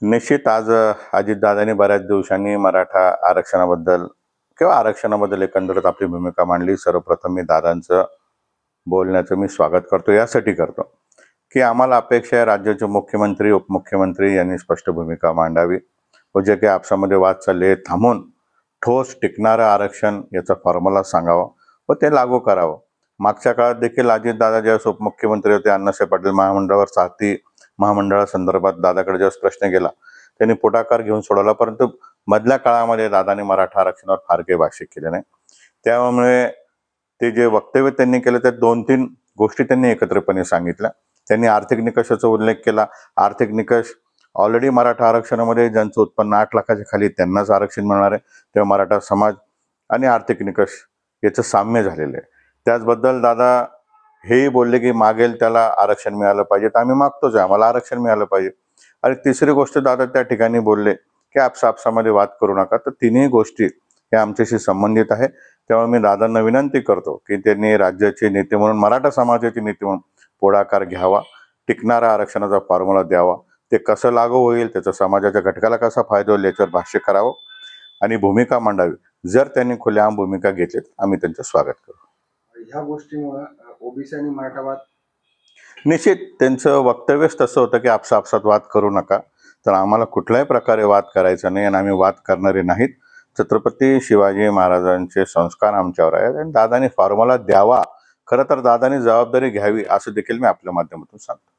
निश्चित आज अजितदादांनी बऱ्याच दिवसांनी मराठा आरक्षणाबद्दल किंवा आरक्षणाबद्दल एकंदरीत आपली भूमिका मांडली. सर्वप्रथम मी दादांचं बोलण्याचं मी स्वागत करतो. यासाठी करतो की आम्हाला अपेक्षा आहे राज्याचे मुख्यमंत्री उपमुख्यमंत्री यांनी स्पष्ट भूमिका मांडावी व जे काही आपसामध्ये वाद चालले थांबून ठोस टिकणारं आरक्षण याचा फॉर्म्युला सांगावा व ते लागू करावं. मागच्या काळात देखील अजितदादा ज्यावेळेस उपमुख्यमंत्री होते अण्णासाहेब पाटील महामंडळावर साथी महामंडळासंदर्भात दादाकडे ज्यावेळेस प्रश्न गेला त्यांनी पुढाकार घेऊन सोडवला, परंतु मधल्या काळामध्ये दादांनी मराठा आरक्षणावर फार काही भाष्य केले नाही. त्यामुळे ते जे वक्तव्य त्यांनी केलं त्या 2-3 गोष्टी त्यांनी एकत्रितपणे सांगितल्या. त्यांनी आर्थिक निकषाचा उल्लेख केला. आर्थिक निकष ऑलरेडी मराठा आरक्षणामध्ये ज्यांचं उत्पन्न 8 लाखाच्या खाली त्यांनाच आरक्षण मिळणार आहे, तेव्हा मराठा समाज आणि आर्थिक निकष याचं साम्य झालेलं आहे. त्याचबद्दल दादा हेही बोलले की मागेल त्याला आरक्षण मिळालं पाहिजे, तर आम्ही मागतोच आहे, आम्हाला आरक्षण मिळालं पाहिजे. आणि तिसरी गोष्ट दादा त्या ठिकाणी बोलले की आपसामध्ये वाद करू नका. तर तिन्ही गोष्टी ह्या आमच्याशी संबंधित आहे. त्यामुळे मी दादांना विनंती करतो की त्यांनी राज्याचे नेते म्हणून मराठा समाजाचे नेते म्हणून पुढाकार घ्यावा, टिकणारा आरक्षणाचा फॉर्म्युला द्यावा. ते कसं लागू होईल, त्याचा समाजाच्या घटकाला कसा फायदा होईल याच्यावर भाष्य करावं आणि भूमिका मांडावी. जर त्यांनी खुलेआम भूमिका घेतली आम्ही त्यांचं स्वागत करू. ह्या गोष्टीमुळे ओबीसी आणि मराठा निश्चित त्यांचं वक्तव्यच तसं होतं की आपसात वाद करू नका. तर आम्हाला कुठल्याही प्रकारे वाद करायचा नाही आणि आम्ही वाद करणारे नाहीत. छत्रपती शिवाजी महाराजांचे संस्कार आमच्यावर आहेत आणि दादांनी फॉर्म्युला द्यावा. खरं तर दादांनी जबाबदारी घ्यावी असं देखील मी आपल्या माध्यमातून सांगतो.